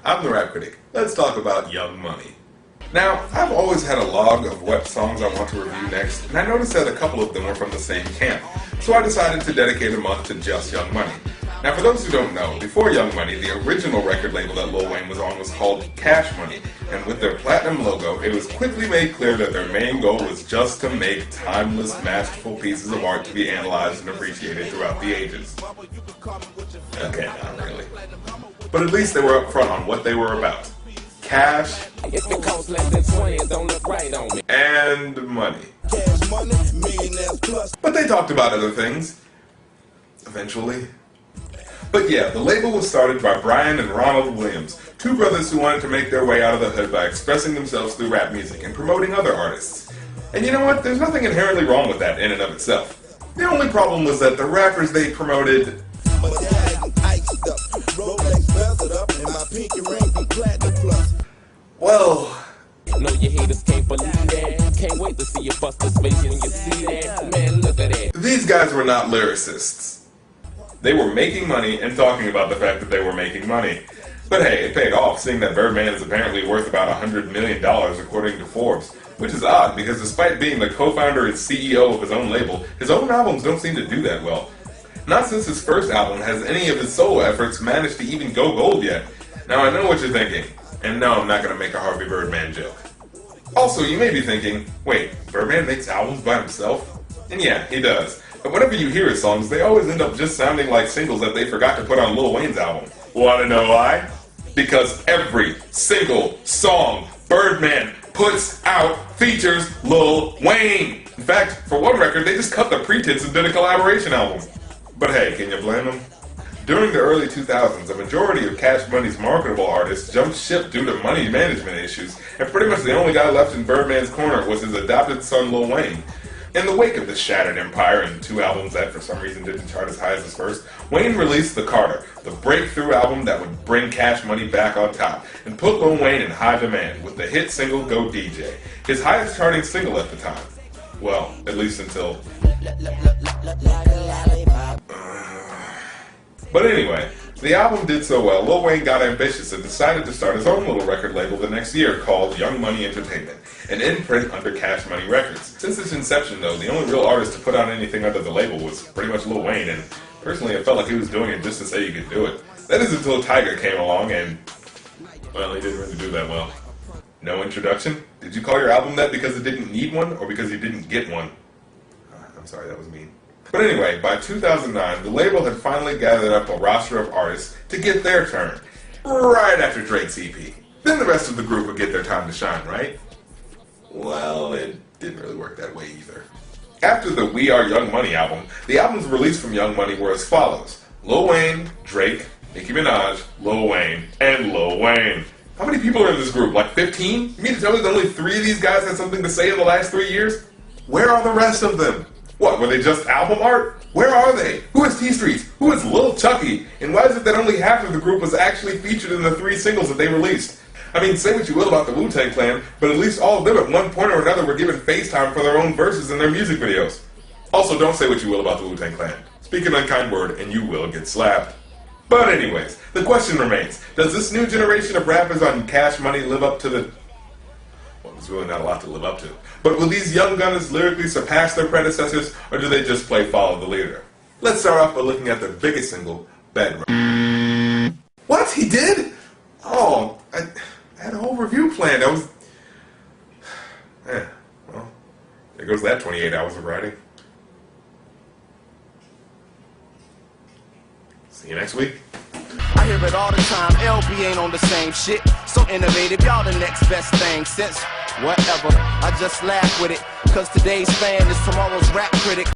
I'm the Rap Critic. Let's talk about Young Money. Now, I've always had a log of what songs I want to review next, and I noticed that a couple of them were from the same camp, so I decided to dedicate a month to just Young Money. Now, for those who don't know, before Young Money, the original record label that Lil Wayne was on was called Cash Money, and with their platinum logo, it was quickly made clear that their main goal was just to make timeless, masterful pieces of art to be analyzed and appreciated throughout the ages. Okay, not really. But at least they were upfront on what they were about. Cash and money. But they talked about other things. Eventually. But yeah, the label was started by Brian and Ronald Williams, two brothers who wanted to make their way out of the hood by expressing themselves through rap music and promoting other artists. And you know what? There's nothing inherently wrong with that in and of itself. The only problem was that the rappers they promoted well, know your haters can't believe that. Can't wait to see you bust the space when you see that. Man, look at that. These guys were not lyricists. They were making money and talking about the fact that they were making money. But hey, it paid off, seeing that Birdman is apparently worth about $100 million according to Forbes. Which is odd, because despite being the co-founder and CEO of his own label, his own albums don't seem to do that well. Not since his first album has any of his solo efforts managed to even go gold yet. Now I know what you're thinking, and no, I'm not going to make a Harvey Birdman joke. Also, you may be thinking, wait, Birdman makes albums by himself? And yeah, he does. But whenever you hear his songs, they always end up just sounding like singles that they forgot to put on Lil Wayne's album. Wanna know why? Because every single song Birdman puts out features Lil Wayne. In fact, for one record, they just cut the pretense and did a collaboration album. But hey, can you blame them? During the early 2000s, a majority of Cash Money's marketable artists jumped ship due to money management issues, and pretty much the only guy left in Birdman's corner was his adopted son Lil Wayne. In the wake of this shattered empire and two albums that for some reason didn't chart as high as his first, Wayne released The Carter, the breakthrough album that would bring Cash Money back on top, and put Lil Wayne in high demand with the hit single Go DJ, his highest charting single at the time. Well, at least until... But anyway, the album did so well, Lil Wayne got ambitious and decided to start his own little record label the next year called Young Money Entertainment, an imprint under Cash Money Records. Since its inception though, the only real artist to put out anything under the label was pretty much Lil Wayne, and personally I felt like he was doing it just to say he could do it. That is until Tiger came along and, well, he didn't really do that well. No introduction? Did you call your album that because it didn't need one, or because you didn't get one? I'm sorry, that was mean. But anyway, by 2009, the label had finally gathered up a roster of artists to get their turn, right after Drake's EP. Then the rest of the group would get their time to shine, right? Well, it didn't really work that way either. After the We Are Young Money album, the albums released from Young Money were as follows: Lil Wayne, Drake, Nicki Minaj, Lil Wayne, and Lil Wayne. How many people are in this group? Like 15? You mean to tell me that only 3 of these guys had something to say in the last 3 years? Where are the rest of them? What, were they just album art? Where are they? Who is T-Streets? Who is Lil Chucky? And why is it that only half of the group was actually featured in the 3 singles that they released? I mean, say what you will about the Wu-Tang Clan, but at least all of them at one point or another were given FaceTime for their own verses in their music videos. Also, don't say what you will about the Wu-Tang Clan. Speak an unkind word and you will get slapped. But anyways, the question remains, does this new generation of rappers on Cash Money live up to the... Well, there's really not a lot to live up to. But will these young gunners lyrically surpass their predecessors, or do they just play follow the leader? Let's start off by looking at their biggest single, Bedrock. What? He did? Oh, I had a whole review planned. I was... well, there goes that 28 hours of writing. See you next week. I hear it all the time, LB ain't on the same shit. So innovative, y'all the next best thing since whatever. I just laugh with it, cause today's fan is tomorrow's rap critic.